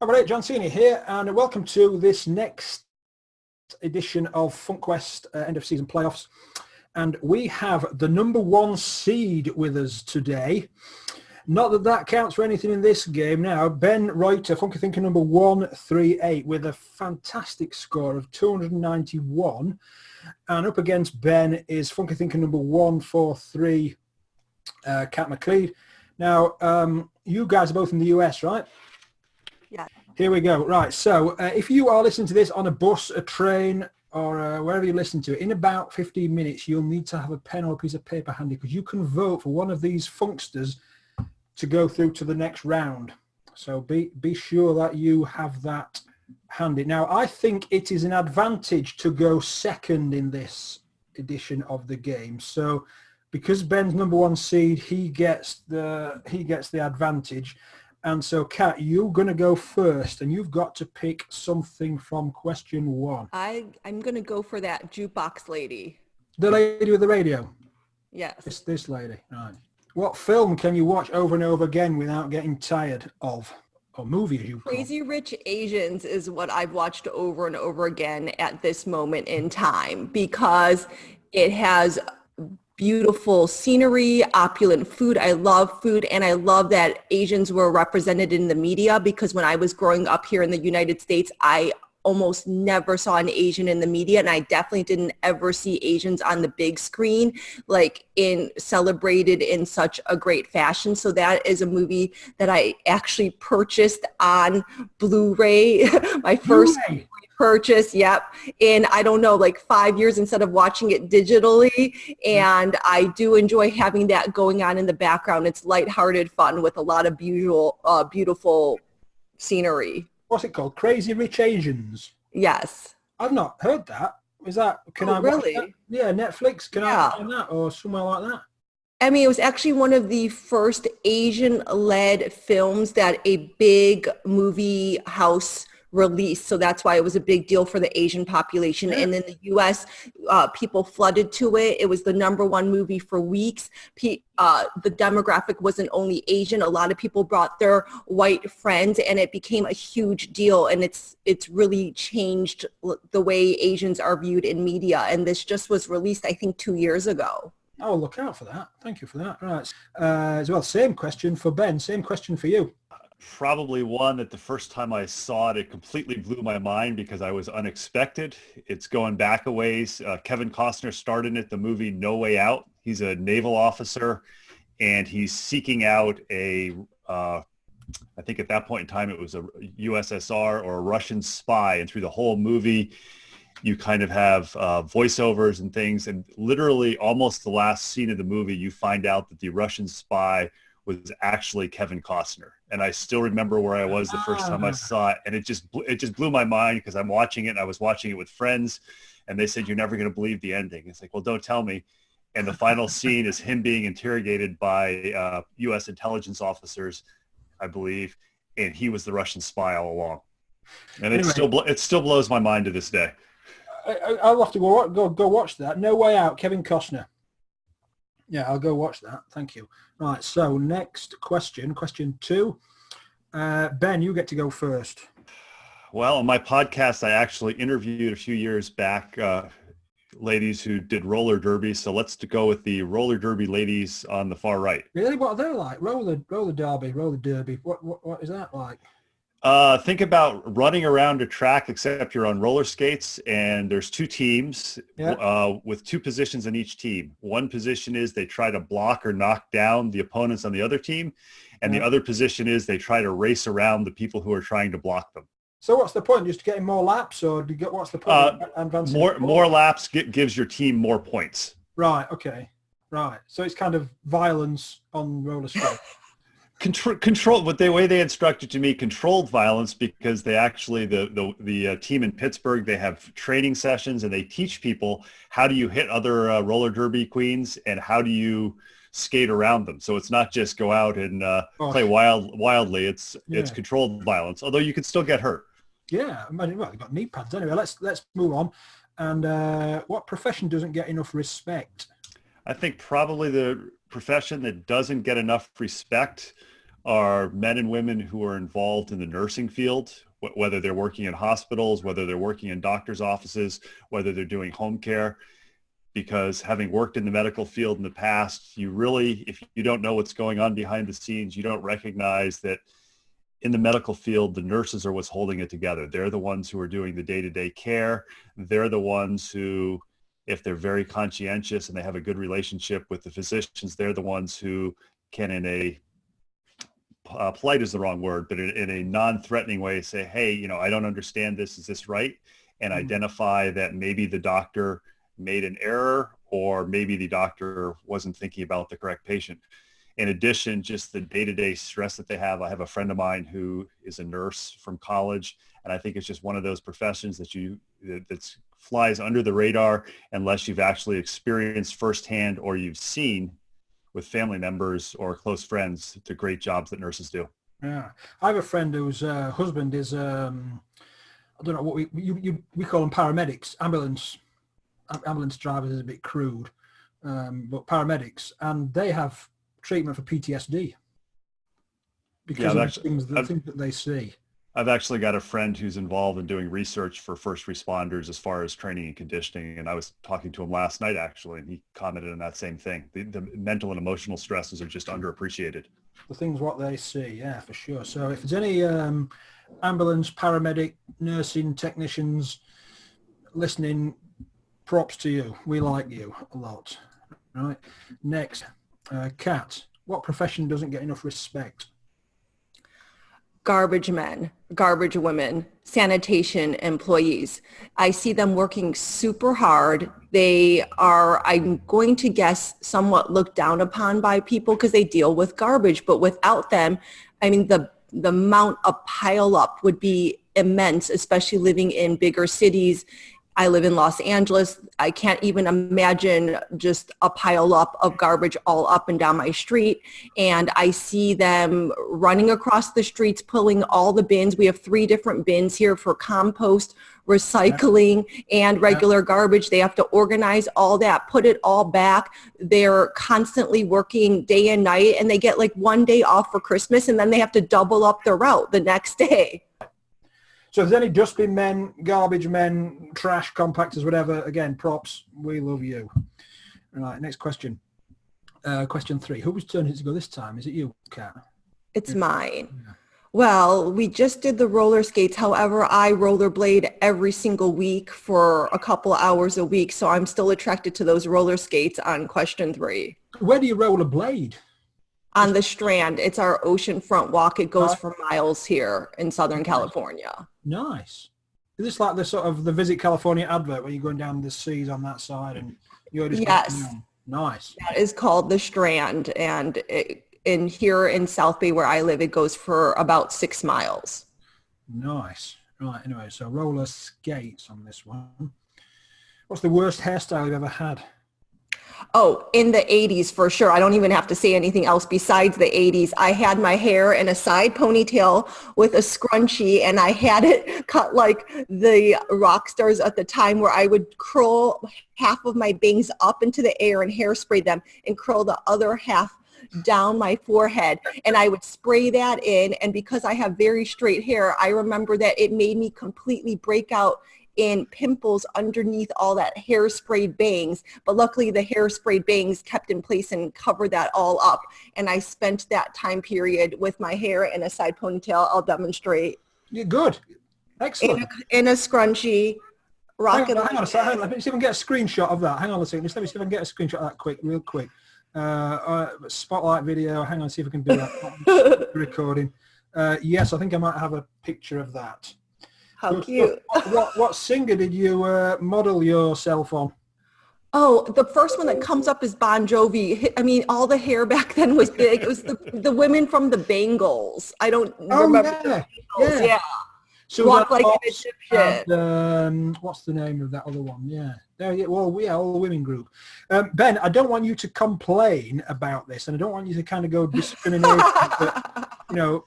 All right, John Cena here, and welcome to this next edition of FunkQuest end of season playoffs. And we have the number one seed with us today. Not that that counts for anything in this game now. Ben Reuter, Funky Thinker number 138, with a fantastic score of 291. And up against Ben is Funky Thinker number 143, Kat Mclead. Now, you guys are both in the US, right? Yeah. Here we go. Right. So if you are listening to this on a bus, a train, or wherever you listen to it, in about 15 minutes, you'll need to have a pen or a piece of paper handy because you can vote for one of these Funksters to go through to the next round. So be sure that you have that handy. Now, I think it is an advantage to go second in this edition of the game. So because Ben's number one seed, he gets the advantage. And so, Kat, you're going to go first, and you've got to pick something from question one. I'm going to go for that jukebox lady. The lady with the radio? Yes. This lady. Right. What film can you watch over and over again without getting tired of? Or movie, as you call it? Crazy Rich Asians is what I've watched over and over again at this moment in time because it has beautiful scenery, opulent food. I love food, and I love that Asians were represented in the media because when I was growing up here in the United States, I almost never saw an Asian in the media, and I definitely didn't ever see Asians on the big screen, like celebrated in such a great fashion. So that is a movie that I actually purchased on Blu-ray, my first Blu-ray purchase. Yep. And I don't know, like 5 years instead of watching it digitally. And I do enjoy having that going on in the background. It's lighthearted fun with a lot of beautiful scenery. What's it called? Crazy Rich Asians? Yes. I've not heard that. Is that, can I watch really? that? Yeah, Netflix. Can I find that or somewhere like that? I mean, it was actually one of the first Asian-led films that a big movie house released. So that's why it was a big deal for the Asian population. Yeah. And in the US, people flooded to it. It was the number one movie for weeks. The demographic wasn't only Asian. A lot of people brought their white friends, and it became a huge deal. And it's really changed the way Asians are viewed in media. And this just was released, I think, 2 years ago. Oh, look out for that. Thank you for that. Right. As well, same question for Ben. Same question for you. Probably one that the first time I saw it, it completely blew my mind because I was unexpected. It's going back a ways. Kevin Costner starred in it, the movie No Way Out. He's a naval officer, and he's seeking out I think at that point in time it was a USSR or a Russian spy. And through the whole movie, you kind of have voiceovers and things. And literally almost the last scene of the movie, you find out that the Russian spy was actually Kevin Costner. And I still remember where I was the first time I saw it. And it just blew my mind because I'm watching it, and I was watching it with friends, and they said, "You're never going to believe the ending." It's like, well, don't tell me. And the final scene is him being interrogated by U.S. intelligence officers, I believe, and he was the Russian spy all along. And anyway, it still blows my mind to this day. I'll have to go watch that. No Way Out, Kevin Costner. Yeah, I'll go watch that. Thank you. Right, so next question two. Ben, you get to go first. Well, on my podcast, I actually interviewed a few years back ladies who did roller derby. So let's go with the roller derby ladies on the far right. Really? What are they like? Roller derby. What is that like? Think about running around a track, except you're on roller skates, and there's two teams with two positions in each team. One position is they try to block or knock down the opponents on the other team, and the other position is they try to race around the people who are trying to block them. So what's the point? Just getting more laps, or what's the point? Advancing more laps gives your team more points. Right. Okay. Right. So it's kind of violence on roller skates. Control, but the way they instructed to me, controlled violence, because they actually the team in Pittsburgh, they have training sessions, and they teach people how do you hit other roller derby queens and how do you skate around them. So it's not just go out and play wildly. It's controlled violence, although you could still get hurt. Yeah, well, they've got knee pads anyway. Let's move on. And what profession doesn't get enough respect? I think probably the profession that doesn't get enough respect are men and women who are involved in the nursing field, whether they're working in hospitals, whether they're working in doctor's offices, whether they're doing home care. Because having worked in the medical field in the past, you really, if you don't know what's going on behind the scenes, you don't recognize that in the medical field, the nurses are what's holding it together. They're the ones who are doing the day-to-day care. They're the ones who, if they're very conscientious and they have a good relationship with the physicians, they're the ones who can, in a polite is the wrong word, but in a non-threatening way, say, hey, you know, I don't understand this. Is this right? And identify that maybe the doctor made an error, or maybe the doctor wasn't thinking about the correct patient. In addition, just the day-to-day stress that they have. I have a friend of mine who is a nurse from college, and I think it's just one of those professions that flies under the radar unless you've actually experienced firsthand or you've seen with family members or close friends the great jobs that nurses do. Yeah, I have a friend whose husband is I don't know what we call them paramedics, ambulance drivers is a bit crude, but paramedics, and they have treatment for PTSD because of the things that they see. I've actually got a friend who's involved in doing research for first responders as far as training and conditioning, and I was talking to him last night actually, and he commented on that same thing. The mental and emotional stresses are just underappreciated. The things what they see, yeah, for sure. So if there's any ambulance, paramedic, nursing technicians listening, props to you. We like you a lot. Right. Next, Kat, what profession doesn't get enough respect? Garbage men, garbage women, sanitation employees. I see them working super hard. They are, I'm going to guess, somewhat looked down upon by people because they deal with garbage. But without them, I mean, the amount of pile up would be immense, especially living in bigger cities. I live in Los Angeles. I can't even imagine just a pile up of garbage all up and down my street. And I see them running across the streets, pulling all the bins. We have 3 different bins here for compost, recycling, and regular garbage. They have to organize all that, put it all back. They're constantly working day and night, and they get like 1 day off for Christmas, and then they have to double up their route the next day. So if there's any dustbin men, garbage men, trash compactors, whatever, again, props, we love you. All right, next question. Question 3. Whose turn is it to go this time? Is it you, Kat? It's mine. Yeah. Well, we just did the roller skates. However, I rollerblade every single week for a couple hours a week, so I'm still attracted to those roller skates on question 3. Where do you rollerblade? On the Strand. It's our oceanfront walk. It goes for miles here in Southern California. Nice. Is this like the sort of the Visit California advert where you're going down the seas on that side and you're just nice. That is called the Strand, and in here in South Bay where I live, it goes for about 6 miles. Nice. Right. Anyway, so roller skates on this one. What's the worst hairstyle you've ever had? Oh, in the 80s for sure. I don't even have to say anything else besides the 80s. I had my hair in a side ponytail with a scrunchie, and I had it cut like the rock stars at the time, where I would curl half of my bangs up into the air and hairspray them and curl the other half down my forehead, and I would spray that in. And because I have very straight hair, I remember that it made me completely break out in pimples underneath all that hairsprayed bangs, but luckily the hairsprayed bangs kept in place and covered that all up. And I spent that time period with my hair in a side ponytail. I'll demonstrate. You're good. Excellent. In a scrunchie. Hang on a second. Let me see if I can get a screenshot of that. Hang on a second. Just let me see if I can get a screenshot of that real quick. Spotlight video. Hang on, see if I can do that. Recording. Yes, I think I might have a picture of that. How cute. What singer did you model yourself on? Oh, the first one that comes up is Bon Jovi. I mean, all the hair back then was big. It was the women from the Bangles. I don't remember. Yeah. So Walk Like an Egyptian. And, what's the name of that other one? Yeah. All the women group. Ben, I don't want you to complain about this, and I don't want you to kind of go discriminate. But, you know,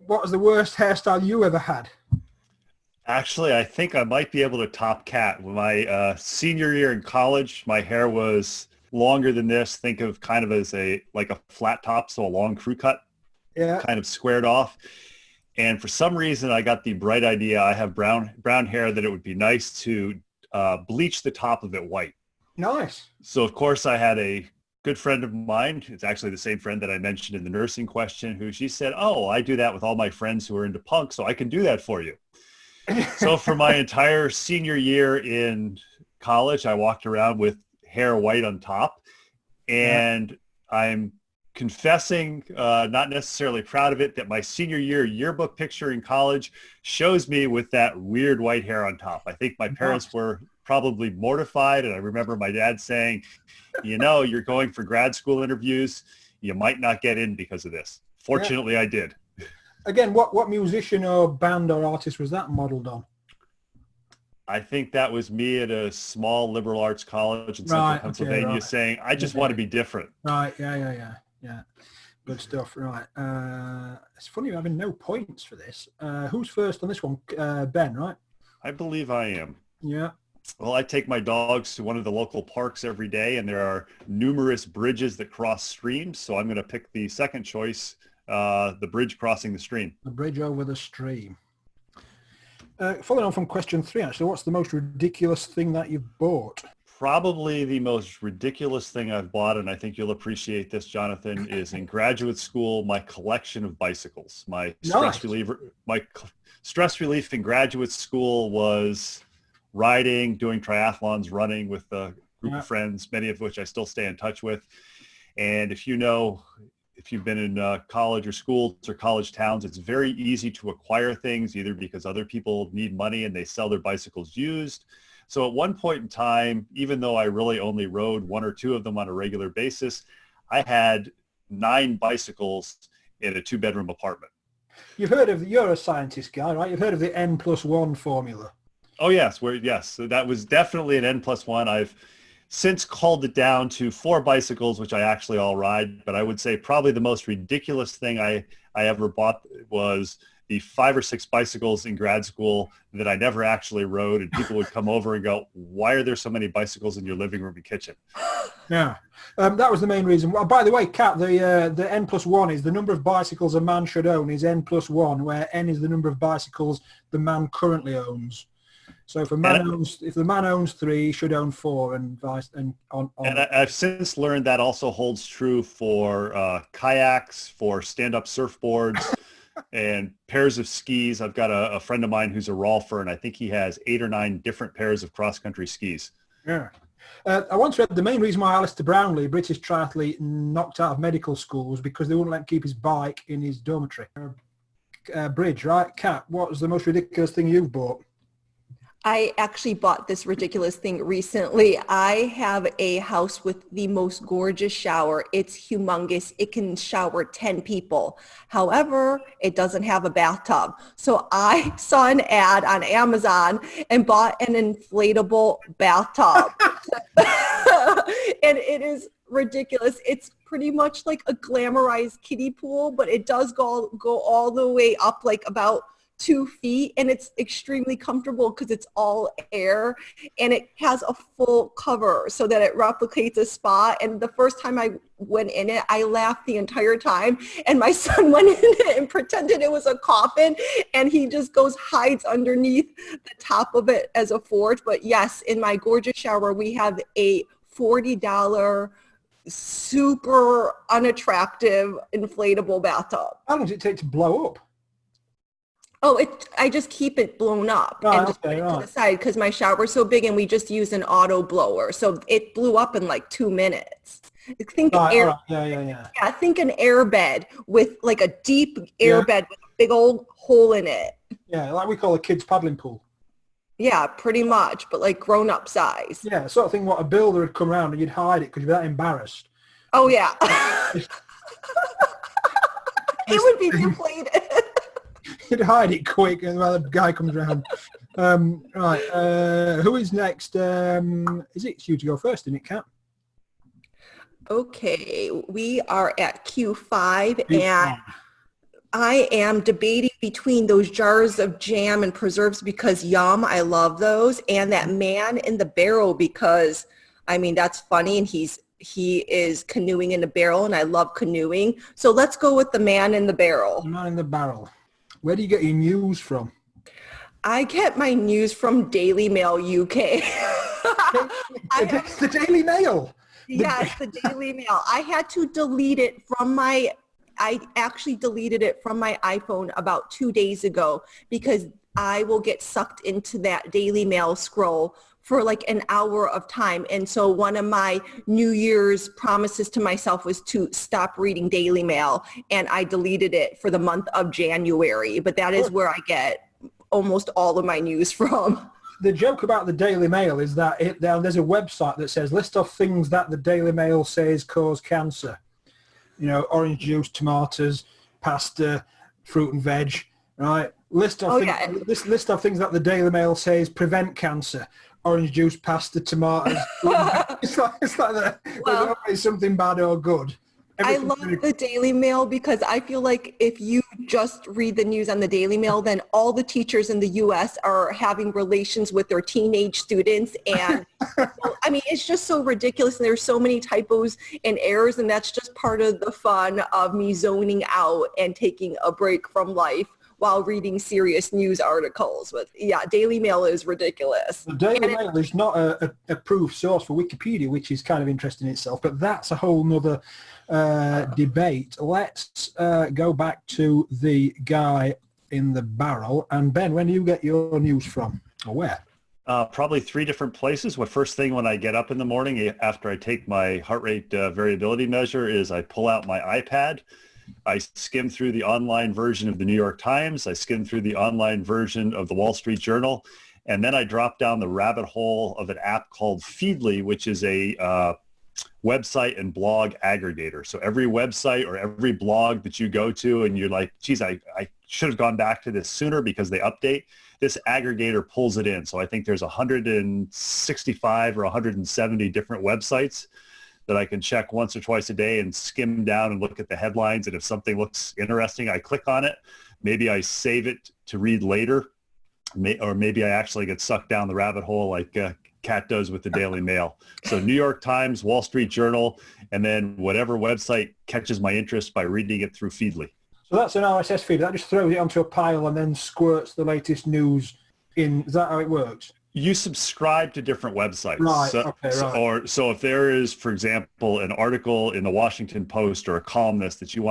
what was the worst hairstyle you ever had? Actually, I think I might be able to top Kat. My senior year in college, my hair was longer than this. Think of kind of as like a flat top, so a long crew cut. kind of squared off. And for some reason, I got the bright idea. I have brown hair, that it would be nice to bleach the top of it white. Nice. So, of course, I had a good friend of mine. It's actually the same friend that I mentioned in the nursing question, who she said, oh, I do that with all my friends who are into punk, so I can do that for you. So for my entire senior year in college, I walked around with hair white on top. And I'm confessing, not necessarily proud of it, that my senior year yearbook picture in college shows me with that weird white hair on top. I think my parents were probably mortified. And I remember my dad saying, you know, you're going for grad school interviews. You might not get in because of this. Fortunately, I did. Again, what musician or band or artist was that modeled on? I think that was me at a small liberal arts college in central Pennsylvania saying, I just want to be different. Right, yeah. Good stuff, right. It's funny you're having no points for this. Who's first on this one? Ben, right? I believe I am. Yeah. Well, I take my dogs to one of the local parks every day, and there are numerous bridges that cross streams, so I'm going to pick the second choice, the bridge crossing the stream. The bridge over the stream. Following on from question 3, actually, what's the most ridiculous thing that you've bought? Probably the most ridiculous thing I've bought, and I think you'll appreciate this, Jonathan, is in graduate school, my collection of bicycles. My stress relief in graduate school was riding, doing triathlons, running with a group of friends, many of which I still stay in touch with. And if you've been in college or schools or college towns, it's very easy to acquire things, either because other people need money and they sell their bicycles used. So at one point in time, even though I really only rode 1 or 2 of them on a regular basis, I had 9 bicycles in a 2-bedroom apartment. You're a scientist guy, right? You've heard of the N+1 formula. Oh, yes. So that was definitely an N+1. I've since culled it down to 4 bicycles, which I actually all ride. But I would say probably the most ridiculous thing I ever bought was the 5 or 6 bicycles in grad school that I never actually rode. And people would come over and go, why are there so many bicycles in your living room and kitchen? Yeah, that was the main reason. Well, by the way, Kat, the N+1 is the number of bicycles a man should own is N+1, where N is the number of bicycles the man currently owns. So if the man owns 3, he should own 4, and vice and on. And I've since learned that also holds true for kayaks, for stand-up surfboards, and pairs of skis. I've got a friend of mine who's a rolfer, and I think he has 8 or 9 different pairs of cross-country skis. Yeah. I once read the main reason why Alistair Brownlee, a British triathlete, knocked out of medical school was because they wouldn't let him keep his bike in his dormitory. Bridge, right? Kat, what was the most ridiculous thing you've bought? I actually bought this ridiculous thing recently. I have a house with the most gorgeous shower. It's humongous. It can shower 10 people. However, it doesn't have a bathtub. So I saw an ad on Amazon and bought an inflatable bathtub. And it is ridiculous. It's pretty much like a glamorized kiddie pool, but it does go all the way up like about 2 feet, and it's extremely comfortable because it's all air, and it has a full cover so that it replicates a spa. And the first time I went in it, I laughed the entire time, and my son went in it and pretended it was a coffin, and he just hides underneath the top of it as a fort. But yes, in my gorgeous shower, we have a $40 super unattractive inflatable bathtub. How long does it take to blow up? Oh, I just keep it blown up and just put it to the side because my shower's so big, and we just use an auto blower. So it blew up in like 2 minutes. Think Yeah, think an airbed with like a deep airbed with a big old hole in it. Yeah, like we call a kid's paddling pool. Yeah, pretty much, but like grown-up size. Yeah, sort of thing what a builder would come around and you'd hide it because you'd be that embarrassed. Oh, yeah. It would be deflated. You'd hide it quick and the guy comes around. Right, who is next? Is it you to go first, isn't it, Kat? Okay, we are at Q5, and I am debating between those jars of jam and preserves because yum, I love those, and that man in the barrel because, I mean, that's funny, and he's he is canoeing in a barrel, and I love canoeing. So let's go with the man in the barrel. The man in the barrel. Where do you get your news from? I get my news from Daily Mail UK. The Daily Mail? Yes, the Daily Mail. I had to delete it from I actually deleted it from my iPhone about 2 days ago because I will get sucked into that Daily Mail scroll for like an hour of time. And so one of my New Year's promises to myself was to stop reading Daily Mail, and I deleted it for the month of January. But that is where I get almost all of my news from. The joke about the Daily Mail is that there's a website that says list of things that the Daily Mail says cause cancer. You know, orange juice, tomatoes, pasta, fruit and veg, right? List of things that the Daily Mail says prevent cancer. Orange juice, pasta, tomatoes. it's like there's always something bad or good. I love the Daily Mail because I feel like if you just read the news on the Daily Mail, then all the teachers in the U.S. are having relations with their teenage students. And I mean, it's just so ridiculous. And there's so many typos and errors. And that's just part of the fun of me zoning out and taking a break from life while reading serious news articles. But yeah, Daily Mail is ridiculous. The Daily Mail is not a approved source for Wikipedia, which is kind of interesting in itself, but that's a whole nother debate. Let's go back to the guy in the barrel. And Ben, when do you get your news from, or where? Probably 3 different places. First thing when I get up in the morning after I take my heart rate variability measure is I pull out my iPad. I skim through the online version of the New York Times. I skim through the online version of the Wall Street Journal. And then I drop down the rabbit hole of an app called Feedly, which is a website and blog aggregator. So every website or every blog that you go to and you're like, geez, I should have gone back to this sooner because they update, this aggregator pulls it in. So I think there's 165 or 170 different websites that I can check once or twice a day and skim down and look at the headlines. And if something looks interesting, I click on it. Maybe I save it to read later, or maybe I actually get sucked down the rabbit hole like Kat does with the Daily Mail. So New York Times, Wall Street Journal, and then whatever website catches my interest by reading it through Feedly. So that's an RSS feed. That just throws it onto a pile and then squirts the latest news in. Is that how it works? You subscribe to different websites. Right, right. So if there is, for example, an article in the Washington Post or a columnist that you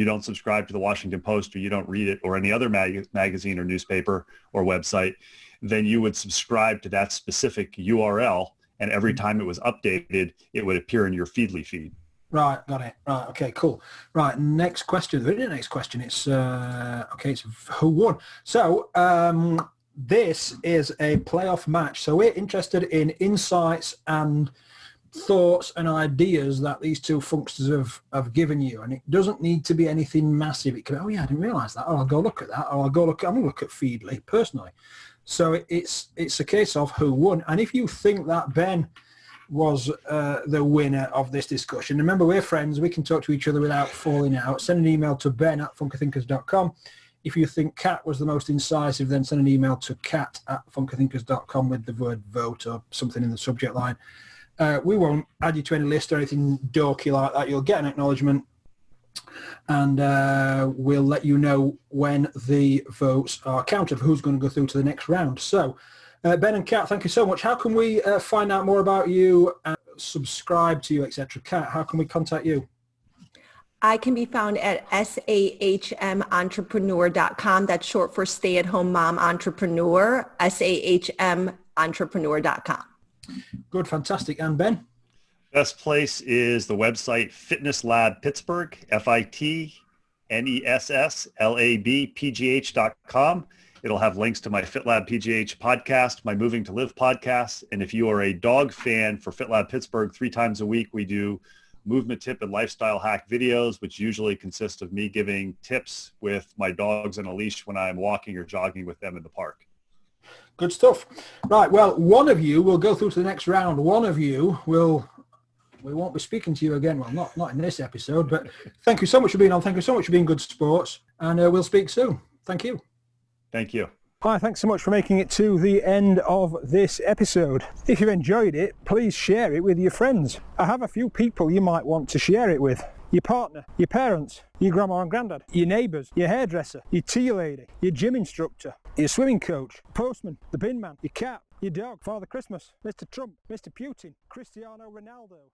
don't subscribe to the Washington Post or you don't read it or any other magazine or newspaper or website, then you would subscribe to that specific URL, and every time it was updated, it would appear in your Feedly feed. Right, got it. Right, okay, cool. Right, next question. The next question, it's who won? So, this is a playoff match. So we're interested in insights and thoughts and ideas that these two funksters have given you. And it doesn't need to be anything massive. It could be, oh yeah, I didn't realize that. Oh, I'll go look at that. Or I'm going to look at Feedly personally. So it's a case of who won. And if you think that Ben was the winner of this discussion, remember, we're friends. We can talk to each other without falling out. Send an email to ben@funkathinkers.com. If you think Kat was the most incisive, then send an email to kat@funkathinkers.com with the word vote or something in the subject line. We won't add you to any list or anything dorky like that. You'll get an acknowledgement, and we'll let you know when the votes are counted for who's going to go through to the next round. So, Ben and Kat, thank you so much. How can we find out more about you and subscribe to you, etc.? Kat, how can we contact you? I can be found at sahmentrepreneur.com. That's short for stay-at-home mom entrepreneur, sahmentrepreneur.com. Good, fantastic. And Ben? Best place is the website Fitness Lab Pittsburgh, FITNESSLABPGH.com. It'll have links to my FitLab PGH podcast, my Moving to Live podcast. And if you are a dog fan for FitLab Pittsburgh, 3 times a week, we do movement tip and lifestyle hack videos, which usually consist of me giving tips with my dogs on a leash when I'm walking or jogging with them in the park. Good stuff. Right, well, one of you will go through to the next round. One of you we won't be speaking to you again. Well, not in this episode, but thank you so much for being on. Thank you so much for being good sports, and we'll speak soon. Thank you. Thank you. Hi, thanks so much for making it to the end of this episode. If you've enjoyed it, please share it with your friends. I have a few people you might want to share it with. Your partner, your parents, your grandma and granddad, your neighbours, your hairdresser, your tea lady, your gym instructor, your swimming coach, postman, the bin man, your cat, your dog, Father Christmas, Mr. Trump, Mr. Putin, Cristiano Ronaldo.